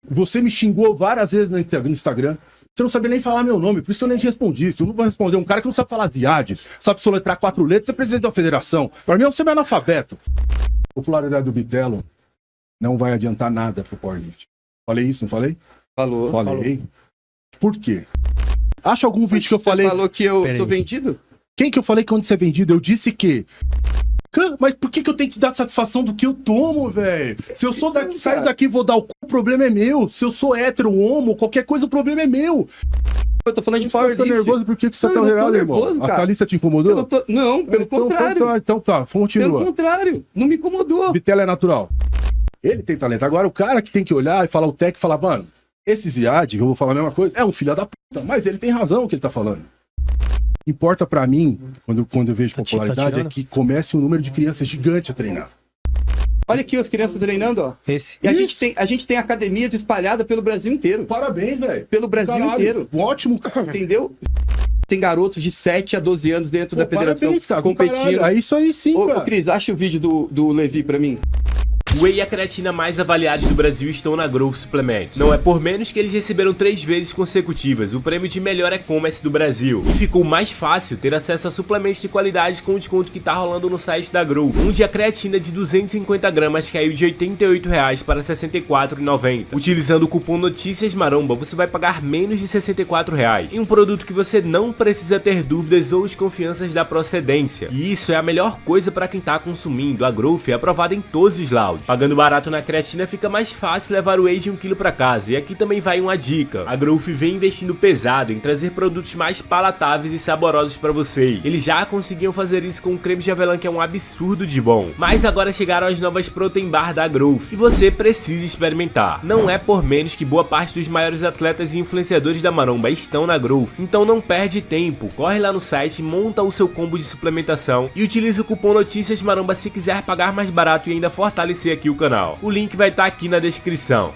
Você me xingou várias vezes no Instagram. Você não sabia nem falar meu nome, por isso que eu nem te respondi. Se eu não vou responder um cara que não sabe falar Ziad, sabe soletrar 4 letras, você é presidente da federação. Para mim, você é analfabeto. A popularidade do Bitelo não vai adiantar nada pro powerlift. Falei isso, não falei? Falou. Falei. Por quê? Acha algum vídeo que eu falei... Você falou que eu sou vendido? Quem que eu falei que quando você é vendido? Eu disse que... Mas por que eu tenho que te dar satisfação do que eu tomo, velho? Se eu sou daqui, saio daqui e vou dar o cu, o problema é meu. Se eu sou hétero, homo, qualquer coisa, o problema é meu. Eu tô falando de powerlift. Você tá nervoso? Por que você tá tão nervoso, irmão? A Thalissa te incomodou? Não, pelo contrário. Então tá, continua. Pelo contrário, não me incomodou. Bitelo é natural. Ele tem talento. Agora, o cara que tem que olhar e falar o técnico e falar, mano, esse Ziad, eu vou falar a mesma coisa, é um filho da puta, mas ele tem razão o que ele tá falando. Importa pra mim, quando eu vejo popularidade, é que comece um número de crianças gigante a treinar. Olha aqui as crianças treinando, ó. E a gente tem academias espalhadas pelo Brasil inteiro. Parabéns, velho. Pelo Brasil inteiro. Ótimo, cara. Entendeu? Tem garotos de 7 a 12 anos dentro da federação parabéns, cara, competindo. É isso aí sim, cara. Ô, Cris, acha o vídeo do Levi pra mim. O whey e a creatina mais avaliados do Brasil estão na Growth Suplementos. Não é por menos que eles receberam 3 vezes consecutivas o prêmio de melhor e-commerce do Brasil. E ficou mais fácil ter acesso a suplementos de qualidade com o desconto que tá rolando no site da Growth. Onde a creatina de 250 gramas caiu de R$ 88,00 para R$ 64,90. Utilizando o cupom Notícias Maromba, você vai pagar menos de R$ 64,00. Em um produto que você não precisa ter dúvidas ou desconfianças da procedência. E isso é a melhor coisa para quem tá consumindo. A Growth é aprovada em todos os laudos. Pagando barato na creatina fica mais fácil levar o whey de 1 kg para casa. E aqui também vai uma dica. A Growth vem investindo pesado em trazer produtos mais palatáveis e saborosos para vocês. Eles já conseguiam fazer isso com o creme de avelã, que é um absurdo de bom. Mas agora chegaram as novas Protein Bar da Growth e você precisa experimentar. Não é por menos que boa parte dos maiores atletas e influenciadores da maromba estão na Growth. Então não perde tempo. Corre lá no site, monta o seu combo de suplementação e utiliza o cupom Notícias Maromba se quiser pagar mais barato e ainda fortalecer aqui o canal. O link vai estar aqui na descrição.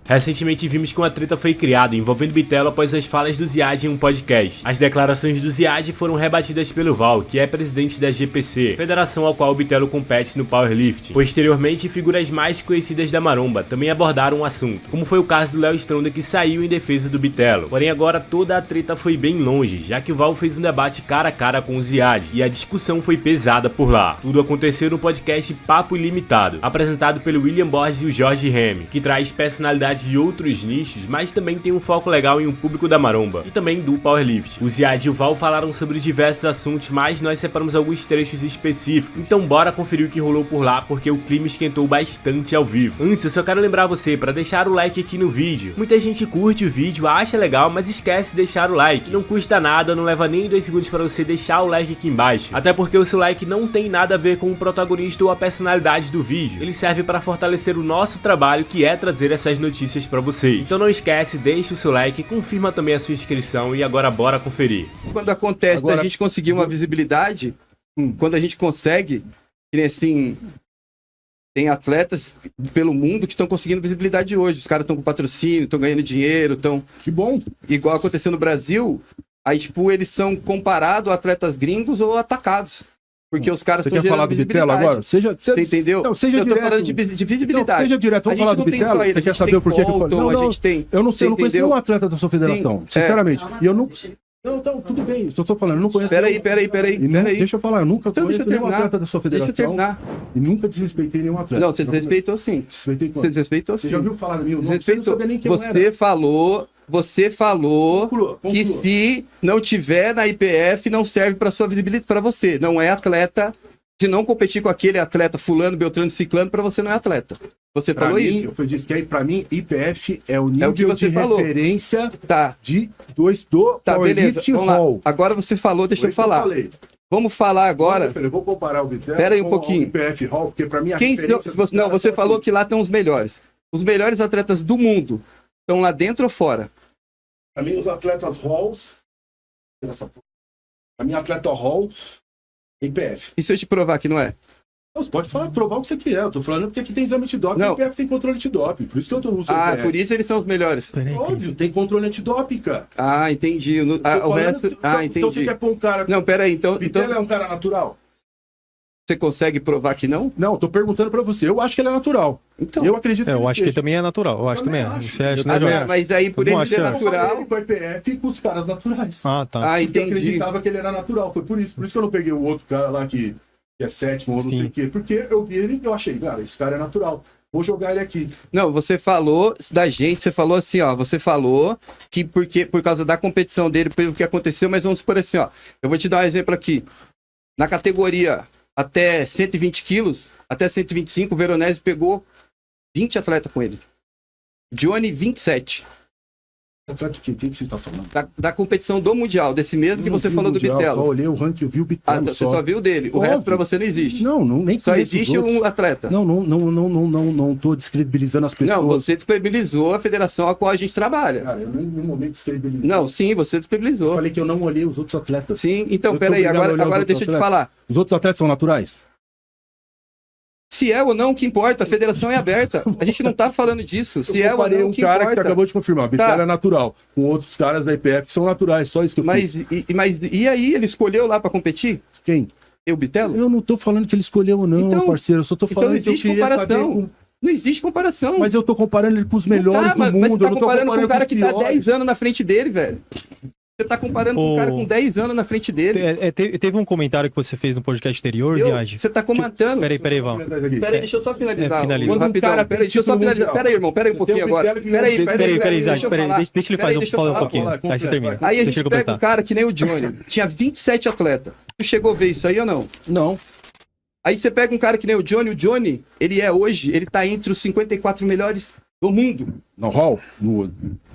Recentemente vimos que uma treta foi criada envolvendo Bitelo após as falas do Ziad em um podcast. As declarações do Ziad foram rebatidas pelo Val, que é presidente da GPC, federação ao qual o Bitelo compete no powerlifting. Posteriormente, figuras mais conhecidas da maromba também abordaram o assunto, como foi o caso do Léo Stronda, que saiu em defesa do Bitelo. Porém, agora toda a treta foi bem longe, já que o Val fez um debate cara a cara com o Ziad, e a discussão foi pesada por lá. Tudo aconteceu no podcast Papo Ilimitado, apresentado pelo William Borges e o Jorge Remy, que traz personalidades de outros nichos, mas também tem um foco legal em um público da maromba e também do powerlift. O Ziad e o Val falaram sobre diversos assuntos, mas nós separamos alguns trechos específicos, então bora conferir o que rolou por lá, porque o clima esquentou bastante ao vivo. Antes, eu só quero lembrar você para deixar o like aqui no vídeo. Muita gente curte o vídeo, acha legal, mas esquece de deixar o like. Não custa nada, não leva nem 2 segundos para você deixar o like aqui embaixo, até porque o seu like não tem nada a ver com o protagonista ou a personalidade do vídeo. Ele serve para fortalecer o nosso trabalho, que é trazer essas notícias para vocês. Então não esquece, deixa o seu like, confirma também a sua inscrição e agora bora conferir. Quando acontece da gente conseguir uma visibilidade, quando a gente consegue, que nem assim, tem atletas pelo mundo que estão conseguindo visibilidade hoje. Os caras estão com patrocínio, estão ganhando dinheiro, estão... Que bom! Igual aconteceu no Brasil, aí tipo, eles são comparados a atletas gringos ou atacados. Porque os caras estão gerando visibilidade. Agora? Você entendeu? Não, seja eu tô direto. falando de visibilidade. Não, seja direto, vamos falar do Bitelo. Você quer saber o porquê que eu falei? Não, a gente tem. Eu não sei, eu não conheço nenhum atleta da sua federação, sinceramente. E eu não... Não, então, tudo bem, só tô falando, eu não conheço... Peraí. Deixa eu falar, eu nunca conheço nenhum atleta da sua federação. Deixa eu terminar. E nunca desrespeitei nenhum atleta. Não, você desrespeitou sim. Desrespeitei quando? Você desrespeitou sim. Você já ouviu falar do meu nome? Você não sabia nem quem era. Você falou que se não tiver na IPF, não serve para sua visibilidade, para você. Não é atleta. Se não competir com aquele atleta fulano, beltrano, ciclano, para você não é atleta. Você falou isso? Eu disse que aí, para mim, IPF é o nível de referência do powerlifting hall. Agora você falou, deixa eu falar. Vamos falar agora. Eu vou comparar o Bitelo com o IPF hall, porque para mim a Não, você falou que lá estão os melhores. Os melhores atletas do mundo estão lá dentro ou fora? Para mim, os atletas halls... Para mim, atleta hall... IPF. E se eu te provar que não é? Você pode provar o que você quiser. Eu tô falando porque aqui tem exame antidoping e o IPF tem controle antidoping. Por isso que eu uso o IPF. Por isso eles são os melhores. Óbvio, tem controle antidoping, cara. Entendi. O resto... entendi. Então você quer pôr um cara... Não, peraí. Então é um cara natural? Você consegue provar que não? Não, tô perguntando pra você. Eu acho que ele é natural. Então, eu acredito que Eu ele acho que seja. também é natural. Eu acho também. Você acha, né, João? Mas aí por Não ele ser acha? natural... Eu falei com o IPF e com os caras naturais. Ah, tá. Ah, Eu entendi. acreditava que ele era natural. Foi por isso. Por isso que eu não peguei o outro cara lá que é sétimo ou não Sim. sei o quê. Porque eu vi ele e eu achei, cara, esse cara é natural. Vou jogar ele aqui. Não, você falou da gente, você falou assim, ó, você falou que por causa da competição dele, pelo que aconteceu, mas vamos supor assim, ó, eu vou te dar um exemplo aqui. Na categoria até 120 quilos, até 125, o Veronese pegou 20 atletas com ele. Johnny, 27. Atleta de quem que você está falando? Da competição do Mundial, desse mesmo que Eu não você vi falou o do Mundial, Bitelo. Só olhei o ranking, eu vi o Ah, Bitelo você só viu dele, o Óbvio. resto pra você não existe. Não, nem Só conheço os existe outros. um atleta. Não tô descredibilizando as pessoas. Não, você descredibilizou a federação a qual a gente trabalha. Cara, eu nem em nenhum momento descredibilizei. Não, sim, você Eu descredibilizou. falei que eu não olhei os outros atletas. Sim, então, Eu tô peraí, obrigado a olhar os agora outros deixa eu te atletas. falar. Os outros atletas são naturais? Se é ou não, o que importa? A federação é aberta. A gente não tá falando disso. Se é ou comparei não, o um que cara importa? que acabou de confirmar. Bitelo Tá. é natural. Com outros caras da IPF que são naturais. Só isso que eu Mas fiz. e aí, ele escolheu lá pra competir? Quem? Eu, Bitelo? Eu não tô falando que ele escolheu ou não, Então- parceiro. Eu só tô Então falando não que eu existe queria comparação. saber com- Não existe comparação. Mas eu tô comparando ele com os melhores Tá, mas do mundo. você tá eu não tô comparando com um cara os que tá piores. 10 anos na frente dele, velho. Você tá comparando com um Ô. cara com 10 anos na frente dele. Teve um comentário que você fez no podcast anterior, Ziad. Você tá comentando. Peraí, Val. Peraí, deixa eu só finalizar. finaliza. Rapidão. Quando um cara Peraí, deixa eu só tem finalizar. título Peraí, irmão, peraí um pouquinho Tem um agora. Bitelo que Peraí, não- Peraí, deixa Ziad, eu falar. deixa ele Peraí, deixa eu falar um falar. pouquinho. falar, Aí você termina. Aí a Deixa gente ele pega um completar. cara que nem o Johnny. Tinha 27 atletas. Tu chegou a ver isso aí ou não? Não. Aí você pega um cara que nem o Johnny, ele é hoje, ele tá entre os 54 melhores do mundo. No hall? No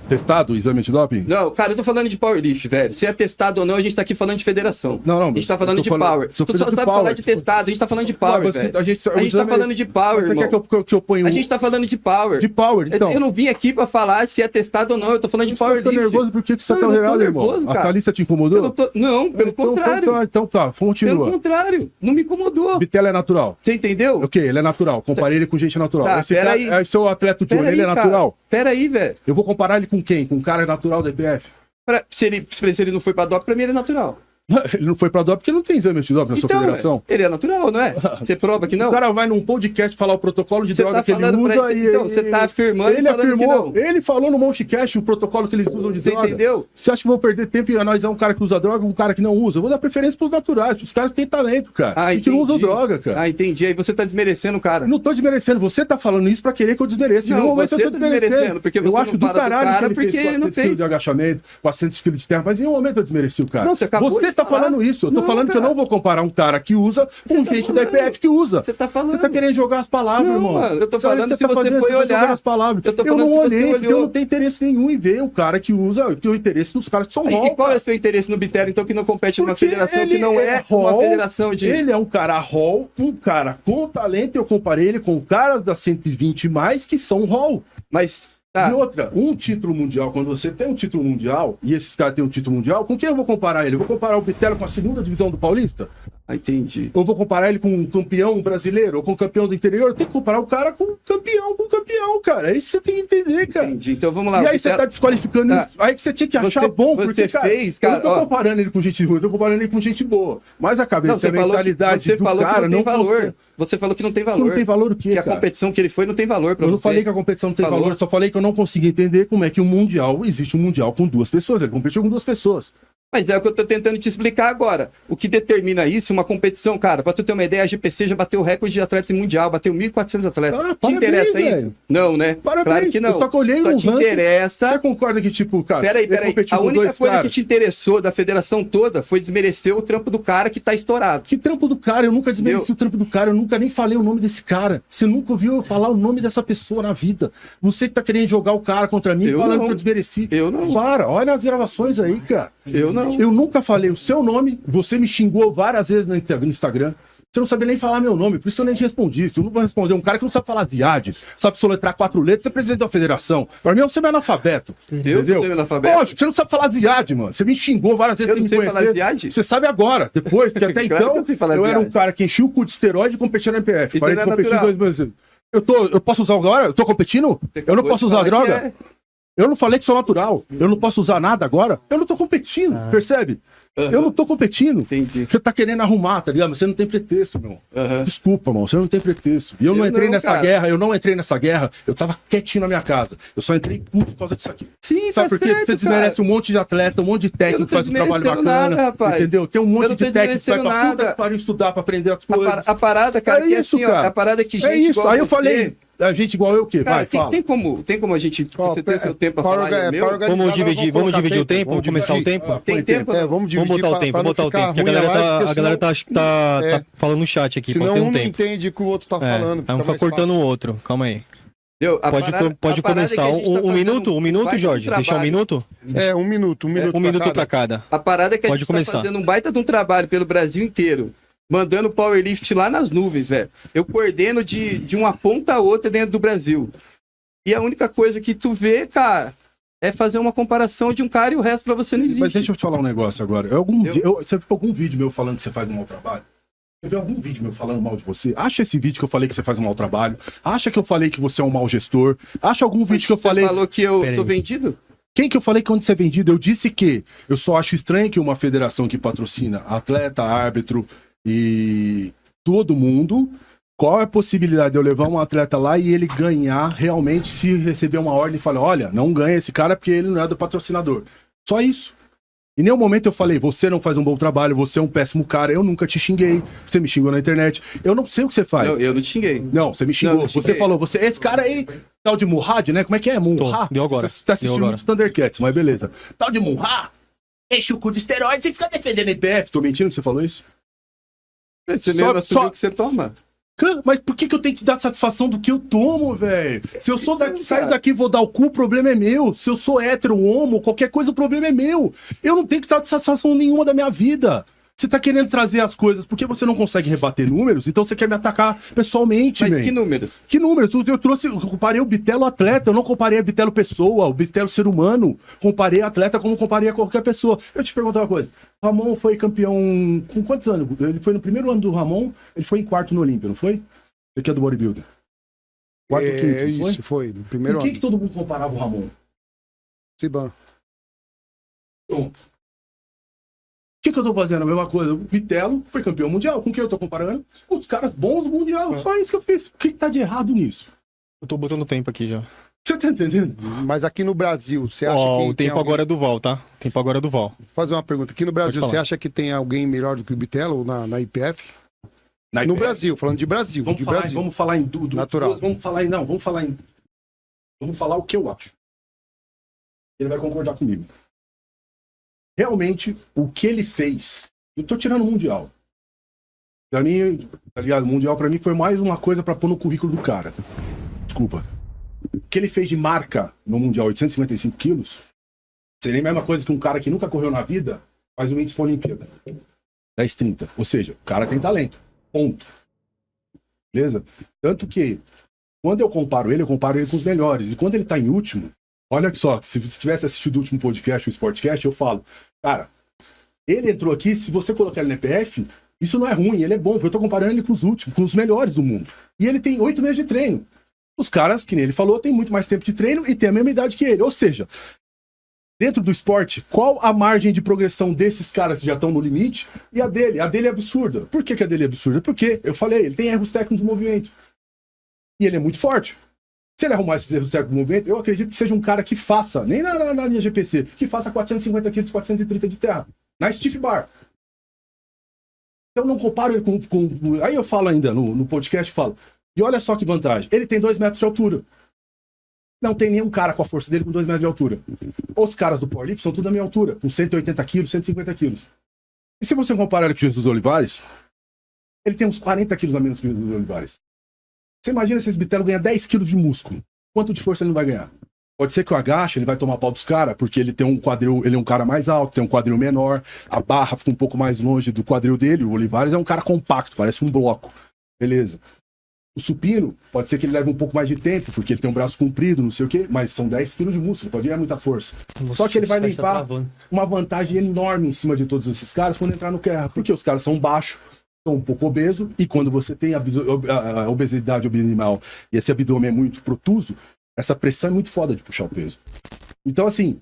testado, o exame de doping? Não, cara, eu tô falando de powerlift, velho. Se é testado ou não, a gente tá aqui falando de federação. Não, A gente tá falando eu de tô falando- power. tô Tu só falando de sabe power. falar de testado, a gente tá falando de power, Mas velho. a gente A gente tá falando de power, Você irmão. quer que eu ponha A gente tá falando de power. de power, então? Eu não vim aqui pra falar se é testado ou não, eu tô falando de Você powerlift. tá nervoso por que você Não, tá eu não tô alterado, irmão? nervoso, A cara. Thalissa te Eu incomodou? não tô- Não, pelo contrário. Então tá, continua. Pelo contrário, não me incomodou. Bitelo é natural. Você entendeu? Ok, ele é natural. Comparei ele com gente natural. Tá, Esse pera cara aí. é seu atleta Johnny, Pera ele é aí, natural. cara. Pera aí, velho. Eu vou comparar ele com quem? Com um cara natural da IPF? Se ele não foi pra DOP, pra mim ele é natural. Ele não foi pra DOP porque não tem exame de DOP na sua federação. ele é natural, não é? Você prova que não? O cara vai num podcast falar o protocolo de Você droga tá que ele falando pra usa ele- e... então, você tá afirmando e Ele falando que afirmou, não. ele falou no Monstecast o protocolo que eles usam de Você droga. entendeu? Você acha que vão perder tempo em analisar um cara que usa droga e um cara que não usa? Eu vou dar preferência pros naturais, os caras que têm talento, cara. E que não usam droga, cara. Ah, entendi. Aí você tá desmerecendo o cara. Eu não tô desmerecendo, você tá falando isso pra querer que eu desmereça. Em Não, nenhum momento você eu tô tá desmerecendo, porque eu você acho não do fala do caralho cara que porque ele não 400 quilos fez. de agachamento, 400 quilos de terra, mas em nenhum momento eu desmereci o cara. Não, você acabou Você de tá falar. falando isso. Eu tô Não, falando que eu cara. não vou comparar um cara que usa com tá gente da falando. IPF que usa. Você tá falando. Você tá querendo jogar as palavras, Não, irmão. mano, eu tô falando se tá você fazendo, foi tá olhar. jogando as palavras. Eu tô não falando se você olhei, porque olhou. eu não tenho interesse nenhum em ver o cara que usa, que o interesse dos caras que são E hall, qual é cara. o seu interesse no Bitelo, então, que não compete numa Porque federação que ele não é uma hall, federação de. Ele é um cara hall, um cara com talento. Eu comparei ele com caras da 120 mais que são hall. Mas. Tá. E outra, um título mundial, quando você tem um título mundial, e esses caras têm um título mundial, com quem eu vou comparar ele? Eu vou comparar o Bitelo com a segunda divisão do Paulista? Ah, entendi. Ou vou comparar ele com um campeão brasileiro, ou com um campeão do interior? Eu tenho que comparar o cara com campeão, cara. É isso que você tem que entender, cara. Entendi. Então vamos lá. E aí você tá desqualificando Tá. isso. Aí que você tinha que achar Você- bom, você porque, cara, fez, eu cara, não tô ó. comparando ele com gente ruim, eu tô comparando ele com gente boa. Mas a cabeça, Não, você a falou que, mentalidade você do falou cara que não tem valor. consta- Você falou que não tem valor. Não tem valor o quê, Que a cara? competição que ele foi não tem valor pra Eu você. não falei que a competição não tem Falou. valor, eu só falei que eu não consegui entender como é que um mundial, existe um mundial com duas pessoas, ele competiu com duas pessoas. Mas é o que eu tô tentando te explicar agora. O que determina isso, uma competição, cara, pra tu ter uma ideia, a GPC já bateu o recorde de atletas em mundial, bateu 1.400 atletas. Ah, te parabéns, interessa isso? velho. Não, né? Parabéns, Claro que não. eu só que olhei Só no te ranking. interessa. Você concorda que, tipo, cara, Peraí. ele competiu A com única dois coisa caras? que te interessou da federação toda foi desmerecer o trampo do cara que tá estourado. Que trampo do cara? Eu nunca desmereci Entendeu? o trampo do cara, eu nunca nem falei o nome desse cara. Você nunca ouviu eu falar o nome dessa pessoa na vida. Você tá querendo jogar o cara contra mim Eu falando não. que eu desmereci. Eu não. Para, olha as gravações aí, cara. Eu não. Eu nunca falei o seu nome, você me xingou várias vezes no Instagram. Você não sabia nem falar meu nome, por isso que eu nem te respondi. Se eu não vou responder um cara que não sabe falar Ziad, sabe soletrar 4 letras, você é presidente da federação. Pra mim, você é analfabeto. Eu sou analfabeto? Lógico, você não sabe falar Ziad, mano. Você me xingou várias vezes Eu sem não me sei conhecer. falar Ziad? Você sabe agora, depois, porque até Claro então que eu sei falar eu era um Ziad. cara que enchia o cu de esteroide e competia na MPF. Isso Parei não de é competir em natural. 2000. Eu posso usar agora? Eu tô competindo? Você Eu não acabou posso de usar falar droga? que é. Eu não falei que sou natural. Eu não posso usar nada agora? Eu não tô competindo, percebe? Eu não tô competindo. Entendi. Você tá querendo arrumar, tá ligado? Mas você não tem pretexto, meu. Desculpa, irmão, você não tem pretexto. E eu não entrei nessa guerra, eu tava quietinho na minha casa. Eu só entrei puto por causa disso aqui. Sim, sabe tá por quê? certo, Você desmerece um monte de atleta, um monte de técnico que faz um trabalho bacana. Nada, rapaz. Entendeu? Tem um monte de técnico que vai pra puta nada. para estudar, pra aprender as coisas. A parada, cara, É que isso, assim, cara. ó, a parada é que gente É isso. igual Aí eu você- falei, a gente igual eu o quê? Cara, Vai, fala. tem como a gente você ter seu tempo pra falar e o meu? Vamos dividir o tempo? Vamos começar o tempo? Tem tempo? Vamos Vamos dividir botar o tempo, pra vamos botar não o tempo. ficar Que a ruim galera live, porque tá, senão- tá falando no chat aqui, pode Senão ter um um não tempo. entende o que o outro tá falando. Aí um fica cortando o outro, calma aí. Pode começar. Um minuto, Jorge? Deixar um minuto? É, um minuto Pra cada. A parada é que a Pode gente começar. tá fazendo um baita de um trabalho pelo Brasil inteiro. Mandando powerlift lá nas nuvens, velho. Eu coordeno de uma ponta a outra dentro do Brasil. E a única coisa que tu vê, cara, é fazer uma comparação de um cara e o resto pra você não existe. Mas deixa eu te falar um negócio agora. Você viu algum vídeo meu falando que você faz um mau trabalho? Você viu algum vídeo meu falando mal de você? Acha esse vídeo que eu falei que você faz um mau trabalho? Acha que eu falei que você é um mau gestor? Acha algum vídeo que eu falei... Você falou que eu Pera sou aí. vendido? Quem que eu falei que onde você é vendido? Eu disse que eu só acho estranho que uma federação que patrocina atleta, árbitro e todo mundo, qual é a possibilidade de eu levar um atleta lá e ele ganhar realmente se receber uma ordem e falar, olha, não ganha esse cara porque ele não é do patrocinador. Só isso. Em nenhum momento eu falei, você não faz um bom trabalho, você é um péssimo cara, eu nunca te xinguei, você me xingou na internet, eu não sei o que você faz. Não, eu não te xinguei. Não, você me xingou. Não, Você xinguei. falou, esse cara aí, tal de Murrad, né? Como é que é? Murrad? Deu agora. Você tá assistindo Deu agora. muito Thundercats, mas beleza. Tal de Murrad, enche o cu de esteroides e fica defendendo a IPF. Tô mentindo que você falou isso? Você mesmo assumiu que você toma. Mas por que eu tenho que te dar satisfação do que eu tomo, velho? Se eu sou daqui, saio cara. daqui e vou dar o cu, o problema é meu. Se eu sou hétero, homo, qualquer coisa, o problema é meu. Eu não tenho que dar satisfação nenhuma da minha vida. Você tá querendo trazer as coisas porque você não consegue rebater números, então você quer me atacar pessoalmente, Mas man. que números? Que números? Eu comparei o Bitelo atleta, eu não comparei a Bitelo pessoa, o Bitelo ser humano. Comparei atleta como comparei a qualquer pessoa. Eu te perguntar uma coisa. Ramon foi campeão com quantos anos? Ele foi no primeiro ano do Ramon, ele foi em quarto no Olímpia, não foi? Ele que é do bodybuilder. Quarto ou quinto, não foi? Isso, foi. No primeiro Por que, ano. que todo mundo comparava o Ramon? Siban. Pronto. O que eu tô fazendo? A mesma coisa. O Bitelo foi campeão mundial. Com quem eu tô comparando? Com os caras bons do mundial. Só isso que eu fiz. O que tá de errado nisso? Eu tô botando tempo aqui já. Você tá entendendo? Mas aqui no Brasil, você acha Ó, que. o tem tempo alguém- agora é do Val, tá? O tempo agora é do Val. Vou fazer uma pergunta. Aqui no Brasil, Pode você falar. acha que tem alguém melhor do que o Bitelo na IPF? Na No IPF. Brasil, falando de Brasil. Vamos de falar, Brasil. vamos falar em tudo. Natural. Vamos falar o que eu acho. Ele vai concordar comigo. Realmente, o que ele fez, eu tô tirando o Mundial. Pra mim, tá ligado? O Mundial pra mim foi mais uma coisa pra pôr no currículo do cara. Desculpa. O que ele fez de marca no Mundial, 855 quilos, seria a mesma coisa que um cara que nunca correu na vida faz um índice pra Olimpíada. 10,30. Ou seja, o cara tem talento. Ponto. Beleza? Tanto que, quando eu comparo ele com os melhores. E quando ele tá em último, olha só, se você tivesse assistido o último podcast, o Sportcast, eu falo, cara, ele entrou aqui, se você colocar ele no EPF, isso não é ruim, ele é bom, porque eu tô comparando ele com os últimos, com os melhores do mundo. E ele tem 8 meses de treino. Os caras, que nem ele falou, tem muito mais tempo de treino e tem a mesma idade que ele. Ou seja, dentro do esporte, qual a margem de progressão desses caras que já estão no limite e a dele? A dele é absurda. Por que a dele é absurda? Porque, eu falei, ele tem erros técnicos no movimento. E ele é muito forte. Se ele arrumar esses erros técnicos no movimento, eu acredito que seja um cara que faça, nem na linha GPC, que faça 450 quilos, 430 de terra. Na stiff bar. Eu não comparo ele com... Aí eu falo ainda, no podcast, falo, e olha só que vantagem. Ele tem 2 metros de altura. Não tem nenhum cara com a força dele com 2 metros de altura. Os caras do powerlift são tudo da minha altura, com 180 quilos, 150 quilos. E se você comparar ele com o Jesus Olivares, ele tem uns 40 quilos a menos que o Jesus Olivares. Você imagina se esse bitelo ganha 10 quilos de músculo. Quanto de força ele não vai ganhar? Pode ser que o agache, ele vai tomar pau dos caras, porque ele tem um quadril, ele é um cara mais alto, tem um quadril menor, a barra fica um pouco mais longe do quadril dele, o Olivares é um cara compacto, parece um bloco. Beleza. O supino, pode ser que ele leve um pouco mais de tempo, porque ele tem um braço comprido, não sei o quê, mas são 10 quilos de músculo, pode ganhar muita força. Só que ele vai levar uma vantagem enorme em cima de todos esses caras quando entrar no guerra, porque os caras são baixos, são um pouco obesos, e quando você tem a obesidade abdominal e esse abdômen é muito protuso, essa pressão é muito foda de puxar o peso. Então, assim,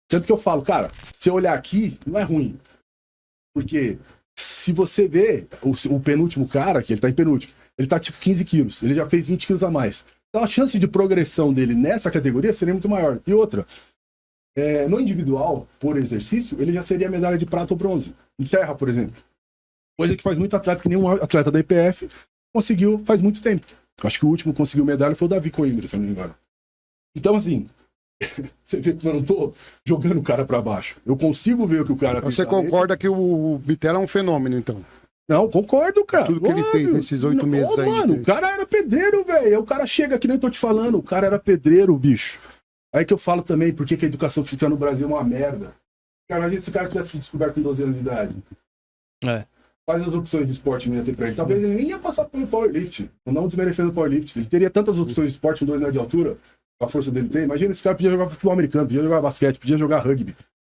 tanto que eu falo, cara, se eu olhar aqui, não é ruim. Porque se você vê o penúltimo cara, que ele tá em penúltimo, ele tá tipo 15 quilos, ele já fez 20 quilos a mais. Então a chance de progressão dele nessa categoria seria muito maior. E outra, no individual, por exercício, ele já seria medalha de prata ou bronze. Em terra, por exemplo. Coisa que faz muito atleta, que nenhum atleta da IPF conseguiu faz muito tempo. Acho que o último que conseguiu medalha foi o Davi Coimbra, se eu não me engano. Então, assim, você vê que eu não tô jogando o cara pra baixo. Eu consigo ver o que o cara tem. Você concorda que o Bitelo é um fenômeno, então? Não, concordo, cara. Tudo que ele fez nesses 8 meses aí. Mano, o cara era pedreiro, velho. O cara chega, que nem tô te falando, o cara era pedreiro, bicho. Aí que eu falo também, por que a educação física no Brasil é uma merda. Cara, imagina se esse cara tivesse se descoberto com 12 anos de idade. Quais as opções de esporte que ia ter pra ele? Talvez ele nem ia passar pelo powerlift. Não desmerecendo o powerlift. Ele teria tantas opções de esporte com 2 metros de altura, a força dele tem. Imagina, esse cara podia jogar futebol americano, podia jogar basquete, podia jogar rugby.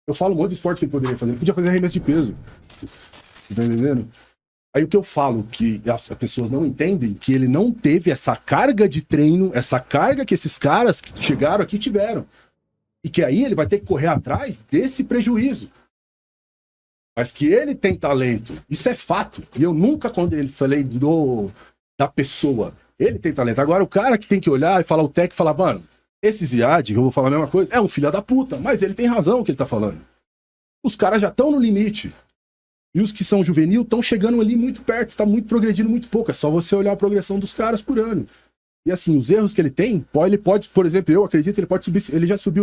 Eu falo um monte de esporte que ele poderia fazer. Ele podia fazer arremesso de peso. Tá entendendo? Aí o que eu falo, que as pessoas não entendem, que ele não teve essa carga de treino, essa carga que esses caras que chegaram aqui tiveram. E que aí ele vai ter que correr atrás desse prejuízo. Mas que ele tem talento, isso é fato. E eu nunca, quando ele falei da pessoa, ele tem talento. Agora o cara que tem que olhar e falar o técnico, falar, mano, esse Ziad, eu vou falar a mesma coisa, é um filho da puta, mas ele tem razão o que ele tá falando. Os caras já estão no limite. E os que são juvenil estão chegando ali muito perto, está muito progredindo muito pouco. É só você olhar a progressão dos caras por ano. E assim, os erros que ele tem, ele pode, por exemplo, eu acredito, ele pode subir,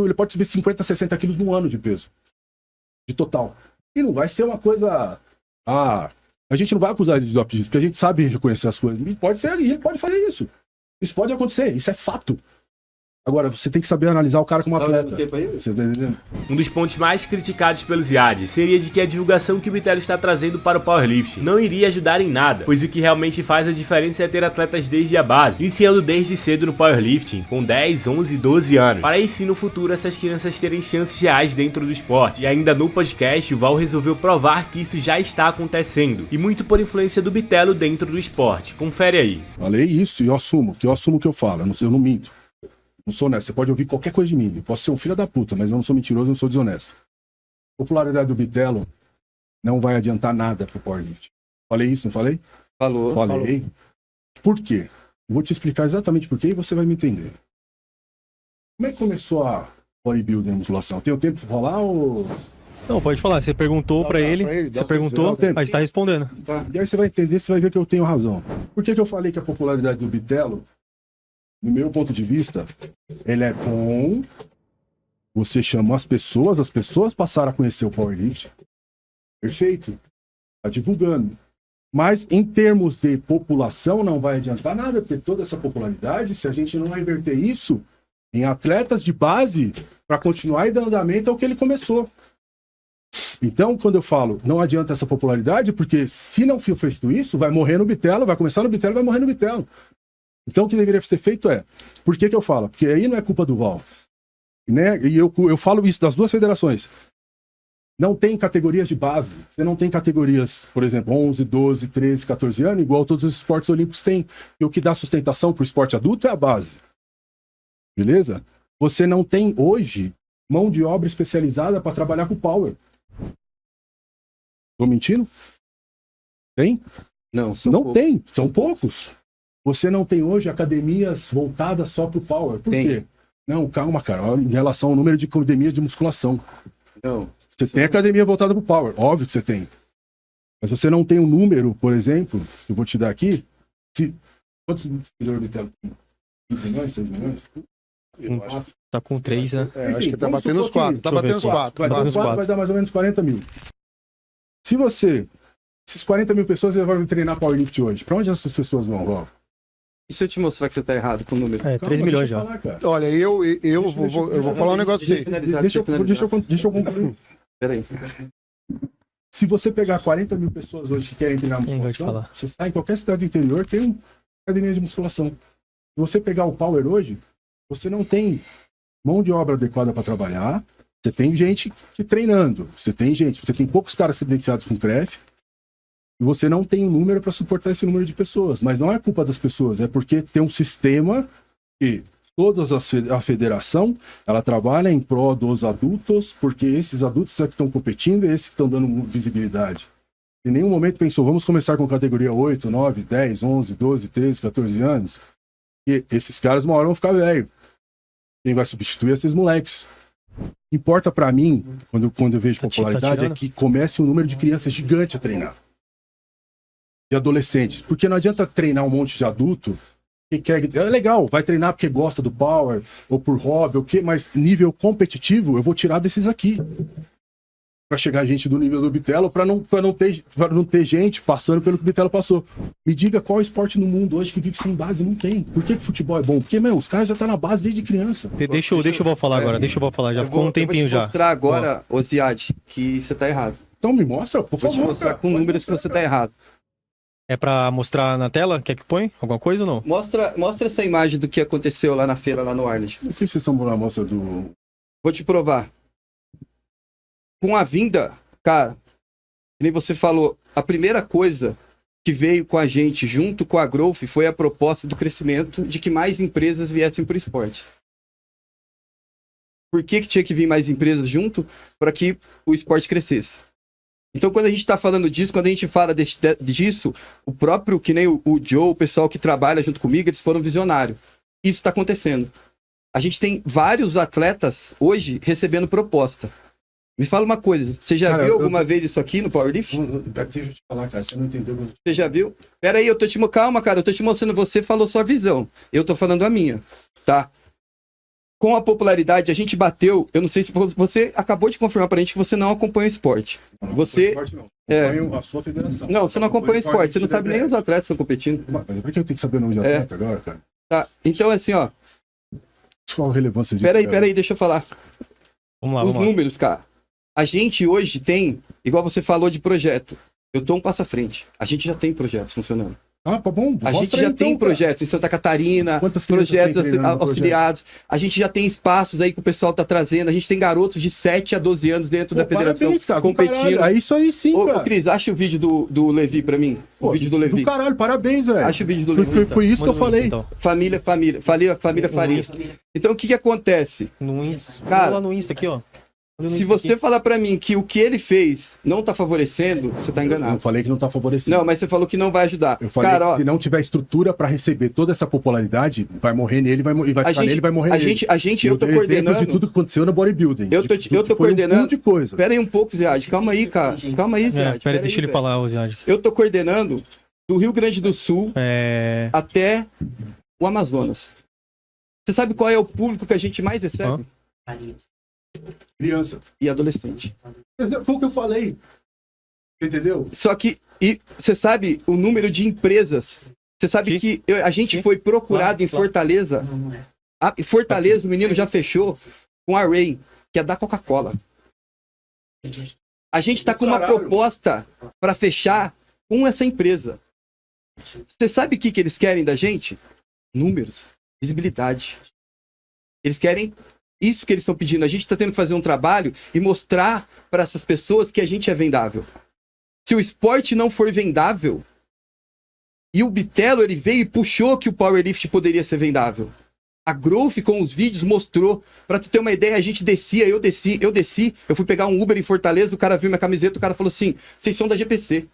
ele pode subir 50, 60 quilos no ano de peso. De total. E não vai ser uma coisa... a gente não vai acusar ele de doping, porque a gente sabe reconhecer as coisas. Pode ser, ele pode fazer isso. Isso pode acontecer, isso é fato. Agora, você tem que saber analisar o cara como atleta. Você tá entendendo? Um dos pontos mais criticados pelo Ziad seria de que a divulgação que o Bitelo está trazendo para o powerlifting não iria ajudar em nada, pois o que realmente faz a diferença é ter atletas desde a base, iniciando desde cedo no powerlifting, com 10, 11, 12 anos, para aí sim no futuro essas crianças terem chances reais dentro do esporte. E ainda no podcast, o Val resolveu provar que isso já está acontecendo, e muito por influência do Bitelo dentro do esporte. Confere aí. Falei isso e eu assumo o que eu falo, eu não minto. Não sou honesto. Você pode ouvir qualquer coisa de mim. Eu posso ser um filho da puta, mas eu não sou mentiroso, eu não sou desonesto. A popularidade do Bitelo não vai adiantar nada pro powerlifting. Falei isso, não falei? Falou. Falei. Por quê? Eu vou te explicar exatamente por quê e você vai me entender. Como é que começou a bodybuilding, a musculação? Tem o tempo pra falar ou... Não, pode falar. Você perguntou pra ele, você perguntou, mas tá respondendo. Tá. E aí você vai entender, você vai ver que eu tenho razão. Por que eu falei que a popularidade do Bitelo, no meu ponto de vista, ele é bom. Você chama as pessoas passaram a conhecer o powerlifting. Perfeito. Tá divulgando. Mas em termos de população não vai adiantar nada, porque toda essa popularidade, se a gente não reverter isso em atletas de base, para continuar e dar andamento ao que ele começou. Então, quando eu falo não adianta essa popularidade, porque se não for feito isso, vai morrer no Bitelo, vai começar no Bitelo, vai morrer no Bitelo. Então, o que deveria ser feito é... Por que eu falo? Porque aí não é culpa do Val. Né? E eu falo isso das duas federações. Não tem categorias de base. Você não tem categorias, por exemplo, 11, 12, 13, 14 anos, igual todos os esportes olímpicos têm. E o que dá sustentação para o esporte adulto é a base. Beleza? Você não tem, hoje, mão de obra especializada para trabalhar com o power. Tô mentindo? Tem? Não tem. São poucos. Você não tem hoje academias voltadas só para o power. Por quê? Não, calma, cara. Em relação ao número de academias de musculação. Não. Você tem academia voltada para o power. Óbvio que você tem. Mas você não tem um número, por exemplo, que eu vou te dar aqui. Quantos seguidores do Bitelo tem? 5 milhões, 6 milhões? Tá com 3, né? Acho que tá batendo os 4. Tá batendo os 4. Vai dar mais ou menos 40 mil. Se você... Esses 40 mil pessoas vão treinar powerlift hoje. Para onde essas pessoas vão, Val? E se eu te mostrar que você tá errado com o número? 3 milhões já. Falar, olha, eu vou falar um negócio assim. Deixa eu concluir. Peraí. Se você pegar 40 mil pessoas hoje que querem treinar musculação, você sai em qualquer cidade do interior, tem uma academia de musculação. Se você pegar o power hoje, você não tem mão de obra adequada para trabalhar, você tem gente treinando, você tem poucos caras credenciados com CREF, e você não tem um número para suportar esse número de pessoas. Mas não é culpa das pessoas, é porque tem um sistema que a federação, ela trabalha em prol dos adultos, porque esses adultos é que estão competindo e esses que estão dando visibilidade. em nenhum momento pensou, vamos começar com categoria 8, 9, 10, 11, 12, 13, 14 anos. E esses caras uma hora vão ficar velho. Quem vai substituir esses moleques? O que importa pra mim, quando eu vejo popularidade, é que comece um número de crianças gigante a treinar. De adolescentes. Porque não adianta treinar um monte de adulto que quer. É legal, vai treinar porque gosta do power, ou por hobby, ou quê, mas nível competitivo eu vou tirar desses aqui. Pra chegar gente do nível do Bitelo, pra não ter gente passando pelo que o Bitelo passou. Me diga qual esporte no mundo hoje que vive sem base? Não tem. Por que futebol é bom? Porque, os caras já estão na base desde criança. Deixa o Val falar agora, deixa o Val falar. Já ficou um tempinho já. Eu vou te mostrar agora, Ziad, que você tá errado. Então me mostra, por favor. Vou te mostrar com números que você tá errado. É pra mostrar na tela? Quer que põe? Alguma coisa ou não? Mostra essa imagem do que aconteceu lá na feira, lá no Arnold. Por que vocês estão na mostra do... Vou te provar. Com a vinda, cara, que nem você falou, a primeira coisa que veio com a gente junto com a Growth foi a proposta do crescimento de que mais empresas viessem para o esporte. Por que tinha que vir mais empresas junto? Para que o esporte crescesse. Então, quando a gente está falando disso, quando a gente fala disso, o próprio, que nem o Joe, o pessoal que trabalha junto comigo, eles foram visionários. Isso está acontecendo. A gente tem vários atletas hoje recebendo proposta. Me fala uma coisa, você já viu alguma vez isso aqui no Powerlift? Deixa eu te falar, cara, você não entendeu. Você já viu? Pera aí, calma, cara, eu tô te mostrando, você falou sua visão, eu tô falando a minha, tá? Com a popularidade, a gente bateu, eu não sei se você acabou de confirmar pra gente que você não acompanha o esporte. Você... Não. Acompanho a sua federação. Não, você não acompanha o esporte, você não sabe nem os atletas que estão competindo. Mas por que eu tenho que saber o nome de atleta agora, cara? Tá, então assim, ó. Qual a relevância disso? Pera aí, deixa eu falar. Vamos lá, os números, cara. A gente hoje tem, igual você falou de projeto, eu tô um passo à frente. A gente já tem projetos funcionando. Ah, tá bom. A gente já tem projetos em Santa Catarina, projetos auxiliados. A gente já tem espaços aí que o pessoal tá trazendo. A gente tem garotos de 7 a 12 anos dentro da federação competindo. É isso aí sim, cara. Ô, Cris, acha o vídeo do Levi pra mim. O vídeo do Levi. Do caralho, parabéns, velho. Acha o vídeo do Levi. Foi isso que eu falei. Então. Família Faria. Então, o que acontece? No Insta. Cara, lá no Insta aqui, ó. Se você falar pra mim que o que ele fez não tá favorecendo, você tá enganado. Eu falei que não tá favorecendo. Não, mas você falou que não vai ajudar. Eu falei que se não tiver estrutura pra receber toda essa popularidade, vai morrer nele, vai ficar nele, vai morrer nele. Eu tô coordenando... de tudo que aconteceu no bodybuilding. Eu tô coordenando... de coisa. Pera aí um pouco, Ziad. Calma aí, cara. Calma aí, Ziad. Pera aí, deixa ele falar, Ziad. Eu tô coordenando do Rio Grande do Sul até o Amazonas. Você sabe qual é o público que a gente mais recebe? Criança. E adolescente. Foi o que eu falei. Entendeu? Só que, e você sabe o número de empresas. Você sabe que a gente foi procurado em Fortaleza. Fortaleza, o menino já fechou com a Ray, que é da Coca-Cola. A gente tá com uma proposta para fechar com essa empresa. Você sabe o que eles querem da gente? Números, visibilidade. Eles querem isso que eles estão pedindo. A gente está tendo que fazer um trabalho e mostrar para essas pessoas que a gente é vendável. Se o esporte não for vendável, e o Bitelo ele veio e puxou que o Powerlift poderia ser vendável. A Growth com os vídeos mostrou. Para tu ter uma ideia, a gente descia, eu desci, eu fui pegar um Uber em Fortaleza, o cara viu minha camiseta, o cara falou assim, vocês são da GPC.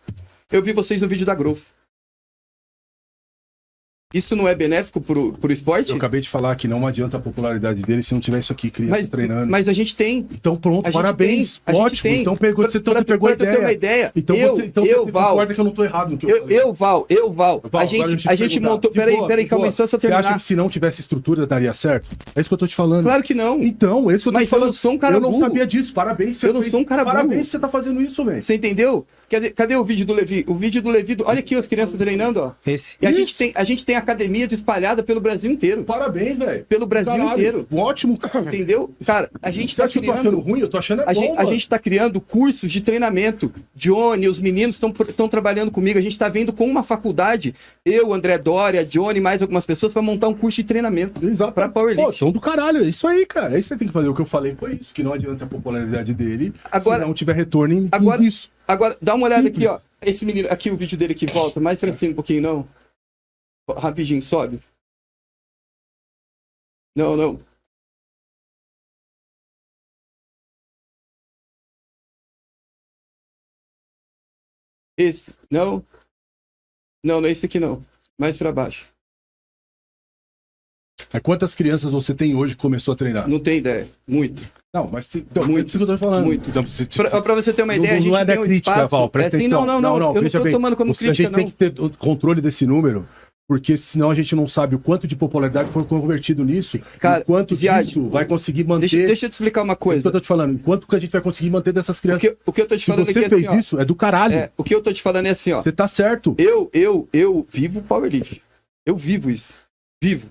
Eu vi vocês no vídeo da Growth. Isso não é benéfico pro esporte? Eu acabei de falar que não adianta a popularidade dele se não tiver isso aqui, criança treinando. Mas a gente tem. Então pronto, parabéns. Ótimo. Então você pegou a ideia. Ter uma ideia. Então você concorda que eu não tô errado no que eu falei. Val. A gente montou... Peraí, calma aí, só terminar. Você acha que se não tivesse estrutura daria certo? É isso que eu tô te falando. Claro que não. Então, é isso que eu tô te falando. Mas eu não sou um cara burro. Eu não sabia disso. Parabéns. Eu não sou um cara burro. Parabéns você tá fazendo isso, velho. Você entendeu? Cadê o vídeo do Levi? O vídeo do Levi... Olha aqui as crianças treinando, ó. Esse. E a gente tem academias espalhadas pelo Brasil inteiro. Parabéns, velho. Pelo Brasil inteiro. Ótimo, cara. Entendeu? Cara, a gente tá criando... Eu tô achando ruim? Eu tô achando bom, a gente tá criando cursos de treinamento. Johnny, os meninos estão trabalhando comigo. A gente tá vendo com uma faculdade, eu, André Dória, Johnny, mais algumas pessoas, pra montar um curso de treinamento. Exato. Pra Powerlift. Pô, então do caralho. É isso aí, cara. Aí você tem que fazer o que eu falei. Foi isso. Que não adianta a popularidade dele se não tiver retorno nisso. Agora, dá uma olhada aqui, ó. Esse menino, aqui o vídeo dele que volta, mais pra cima um pouquinho, não? Rapidinho, sobe. Não. Esse. Não. Não é esse aqui não. Mais pra baixo. Quantas crianças você tem hoje que começou a treinar? Não tem ideia. Muito. Não, mas então, muito. Isso que eu tô falando. Muito. Então, pra você ter uma ideia, a gente não é da tem um crítica, espaço... Val, presta atenção. Não, eu não tô tomando como crítica, a gente tem que ter o controle desse número, porque senão a gente não sabe o quanto de popularidade foi convertido nisso, cara, e quanto disso vai conseguir manter... Deixa eu te explicar uma coisa. É isso que eu tô te falando, enquanto que a gente vai conseguir manter dessas crianças... O que eu tô te falando Se você aqui fez assim, isso, é do caralho. O que eu tô te falando é assim, ó. Você tá certo. Eu vivo powerlifting. Eu vivo isso. Vivo.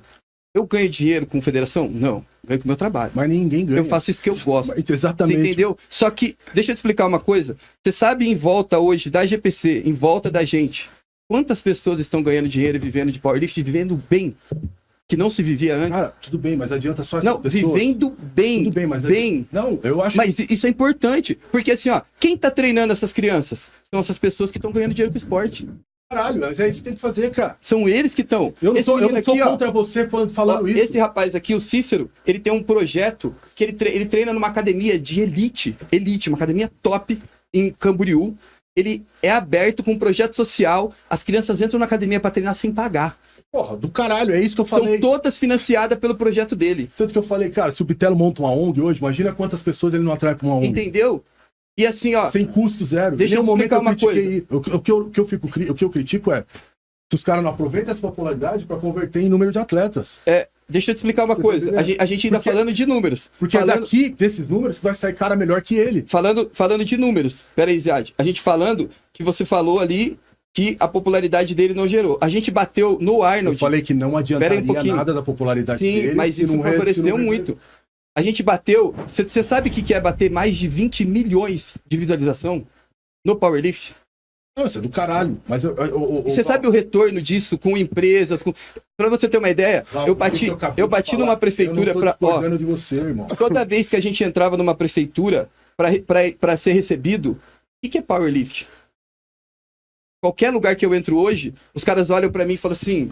Eu ganho dinheiro com federação? Não. Ganho com o meu trabalho. Mas ninguém ganha. Eu faço isso porque eu gosto. Exatamente. Você entendeu? Só que, deixa eu te explicar uma coisa. Você sabe em volta hoje da GPC, em volta da gente, quantas pessoas estão ganhando dinheiro e vivendo de powerlifting, vivendo bem, que não se vivia antes? Cara, tudo bem, mas adianta só essas pessoas. Vivendo bem. Tudo bem, mas... Não, eu acho... Mas isso é importante, porque assim, ó, quem tá treinando essas crianças? São essas pessoas que estão ganhando dinheiro com o esporte. Caralho, mas é isso que tem que fazer, cara. São eles que estão. Eu não sou contra você falando isso. Esse rapaz aqui, o Cícero, ele tem um projeto que ele treina numa academia de elite, uma academia top em Camboriú. Ele é aberto com um projeto social, as crianças entram na academia pra treinar sem pagar. Porra, do caralho, é isso que eu falei. São todas financiadas pelo projeto dele. Tanto que eu falei, cara, se o Bitelo monta uma ONG hoje, imagina quantas pessoas ele não atrai pra uma ONG. Entendeu? E assim, ó... Sem custo zero. Deixa eu explicar uma coisa. O que eu critico é se os caras não aproveitam essa popularidade pra converter em número de atletas. Deixa eu te explicar uma coisa. A gente ainda falando de números. Porque é daqui, desses números, que vai sair cara melhor que ele. Falando de números. Pera aí, Ziad. A gente falando que você falou ali que a popularidade dele não gerou. A gente bateu no Arnold... Eu falei que não adiantaria nada da popularidade dele. Sim, mas isso favoreceu muito. A gente bateu... Você sabe o que é bater mais de 20 milhões de visualização no powerlift? Não, isso é do caralho. Mas você sabe o retorno disso com empresas? Pra você ter uma ideia, eu bati numa prefeitura pra... de você, irmão. Toda vez que a gente entrava numa prefeitura pra ser recebido, o que é powerlift? Qualquer lugar que eu entro hoje, os caras olham pra mim e falam assim: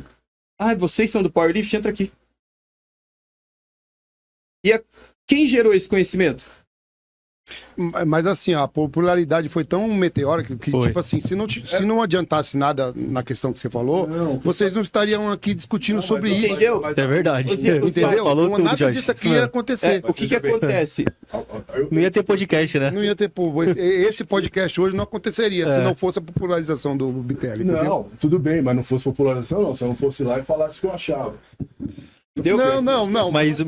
vocês são do powerlift? Entra aqui. E quem gerou esse conhecimento? Mas assim, a popularidade foi tão meteórica que, tipo assim, se não adiantasse nada na questão que você falou, vocês não estariam aqui discutindo sobre isso. Entendeu? É verdade. Entendeu? Falou tudo, nada Jorge. disso aqui ia acontecer. O que acontece? Não ia ter podcast, né? Não ia ter. Esse podcast hoje não aconteceria se não fosse a popularização do Bitelli. Não, tudo bem, mas não fosse popularização, não. Se eu não fosse lá e falasse o que eu achava. Não. Mas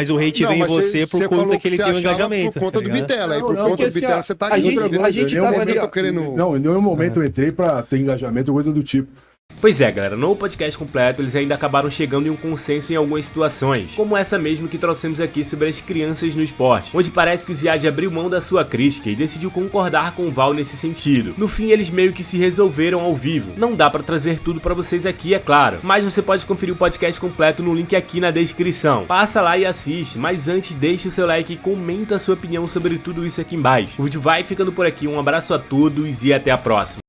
o hate vem em você por conta que ele tem um engajamento. Por conta do Bitela. Aí por conta do Bitela você tá aqui. A gente tava ali, Não, em nenhum momento eu entrei pra ter engajamento ou coisa do tipo. Pois é, galera, no podcast completo eles ainda acabaram chegando em um consenso em algumas situações, como essa mesmo que trouxemos aqui sobre as crianças no esporte, onde parece que o Ziad abriu mão da sua crítica e decidiu concordar com o Val nesse sentido. No fim, eles meio que se resolveram ao vivo. Não dá pra trazer tudo pra vocês aqui, é claro, mas você pode conferir o podcast completo no link aqui na descrição. Passa lá e assiste, mas antes deixe o seu like e comenta a sua opinião sobre tudo isso aqui embaixo. O vídeo vai ficando por aqui, um abraço a todos e até a próxima.